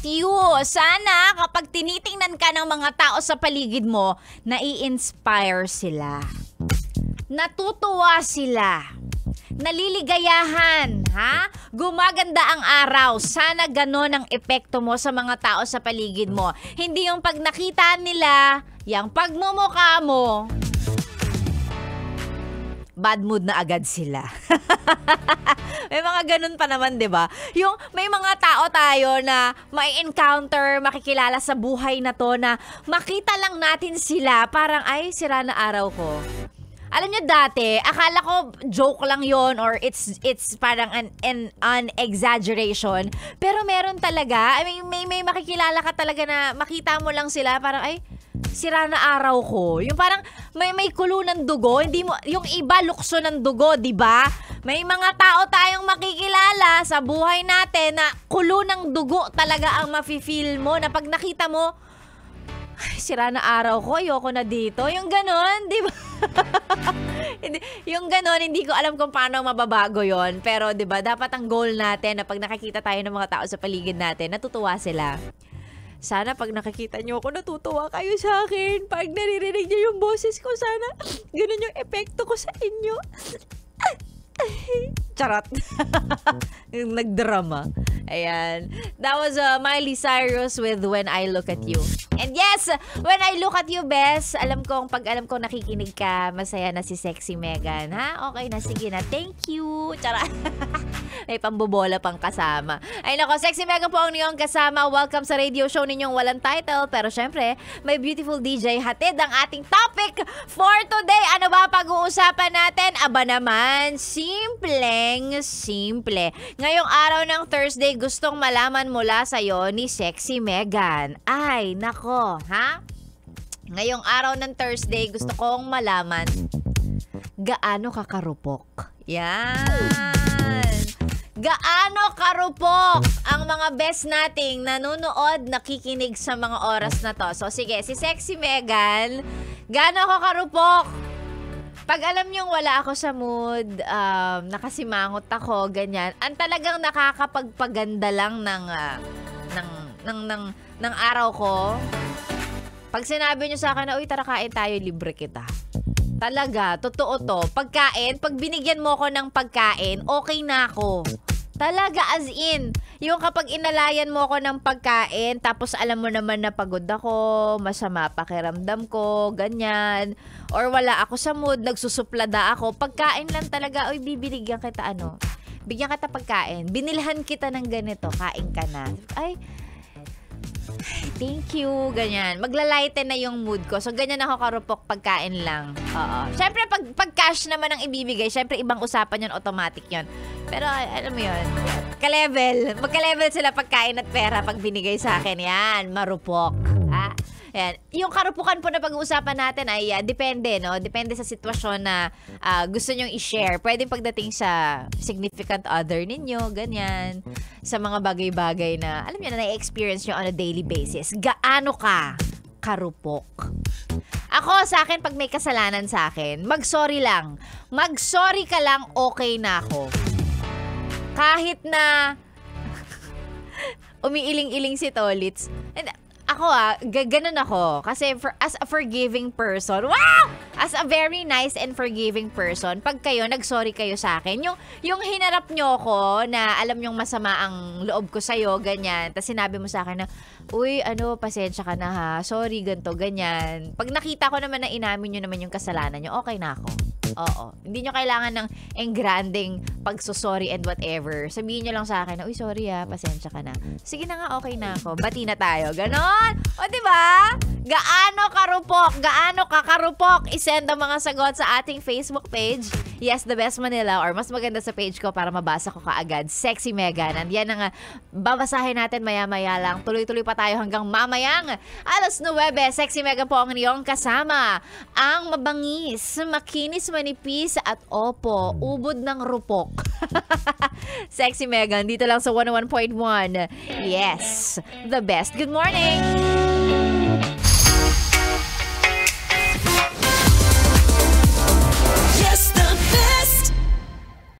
you. Sana kapag tinitingnan ka ng mga tao sa paligid mo, nai-inspire sila. Natutuwa sila. Naliligayahan, ha? Gumaganda ang araw. Sana ganon ang epekto mo sa mga tao sa paligid mo. Hindi yung pag nakita nila, yung pagmumukha mo, bad mood na agad sila. May mga ganun pa naman, 'di ba? Yung may mga tao tayo na may encounter, makikilala sa buhay na 'to na makita lang natin sila, parang ay sira na araw ko. Alam niyo dati, akala ko joke lang 'yon or it's parang an exaggeration, pero meron talaga. I mean, may makikilala ka talaga na makita mo lang sila, parang ay sira na araw ko. Yung parang may kulo ng dugo, hindi mo yung iba lukso ng dugo, 'di ba? May mga tao tayong makikilala sa buhay natin na kulo ng dugo talaga ang mafi-feel mo na pag nakita mo, ay, sira na araw ko, ayoko na dito. Yung ganon, 'di ba? Yung ganon, hindi ko alam kung paano mababago 'yon, pero 'di ba, dapat ang goal natin na pag nakakita tayo ng mga tao sa paligid natin, natutuwa sila. Sana pag nakikita nyo ako, natutuwa kayo sa akin. Pag naririnig nyo yung boses ko, sana ganun yung epekto ko sa inyo. Charot. Nagdrama. Ayan. That was Miley Cyrus with When I Look at You. And yes, when I look at you, Bes, pag alam kong nakikinig ka, masaya na si Sexy Megan. Ha? Okay na, sige na. Thank you. Charot. May pambobola pang kasama. Ay nako, Sexy Megan po ang niyong kasama. Welcome sa radio show ninyong walang title. Pero syempre, may beautiful DJ hatid ang ating topic for today. Ano ba pag-uusapan natin? Aba naman, simple. Ngayong araw ng Thursday, gustong malaman mula sa'yo ni Sexy Megan. Ay, nako, ha? Ngayong araw ng Thursday, gusto kong malaman gaano ka karupok. Yan. Gaano karupok ang mga best nating nanonood, nakikinig sa mga oras na to. So sige, si Sexy Megan, gaano ka karupok? Pag alam niyong wala ako sa mood, nakasimangot ako, ganyan, ang talagang nakakapagpaganda lang ng araw ko. Pag sinabi niyo sa akin na, uy, tara kain tayo, libre kita. Talaga, totoo to. Pagkain, pag binigyan mo ko ng pagkain, okay na ako. Talaga, as in, yung kapag inalayan mo ako ng pagkain, tapos alam mo naman na pagod ako, masama pakiramdam ko, ganyan, or wala ako sa mood, nagsusuplada ako, pagkain lang talaga, oy, bibigyan kita bigyan kita pagkain, binilhan kita ng ganito, kain ka na. Ay, thank you, ganyan. Maglalighten na yung mood ko. So, ganyan ako karupok, pagkain lang. Oo. Siyempre, pag cash naman ang ibibigay, siyempre, ibang usapan yun, automatic yun. Pero, alam mo yun, magka-level sila pagkain at pera pag binigay sa akin. Yan, marupok. Ha? Yan. Yung karupukan po na pag-uusapan natin ay depende, no? Depende sa sitwasyon na gusto nyong i-share. Pwede pagdating sa significant other ninyo, ganyan. Sa mga bagay-bagay na, alam nyo na, na-experience nyo on a daily basis. Gaano ka karupok? Ako, sa akin, pag may kasalanan sa akin, mag-sorry lang. Mag-sorry ka lang, okay na ako. Kahit na umiiling-iling si Tolits. And, ako ganun ako. Kasi as a forgiving person, wow! As a very nice and forgiving person, pag kayo, nag-sorry kayo sa akin, yung hinarap nyo ko na alam nyong masama ang loob ko sa'yo, ganyan, tapos sinabi mo sa akin na, uy, pasensya ka na ha, sorry, ganto, ganyan. Pag nakita ko naman na inamin nyo naman yung kasalanan nyo, okay na ako. Oo. Hindi nyo kailangan ng engranding pagsusorry and whatever. Sabihin nyo lang sa akin na, uy, sorry pasensya ka na. Sige na nga, okay na ako. Bati na tayo. Ganon. O, diba? Gaano karupok? Gaano kakarupok? I-send ang mga sagot sa ating Facebook page. Yes, The Best Manila, or mas maganda sa page ko para mabasa ko kaagad. Sexy Megan. And yan ang babasahin natin maya-maya lang. Tuloy-tuloy pa tayo hanggang mamayang 9:00. Sexy Megan po ang iyong kasama. Ang mabangis, makinis, manipis, at opo, ubod ng rupok. Sexy Megan, dito lang sa 101.1. Yes, the best. Good morning!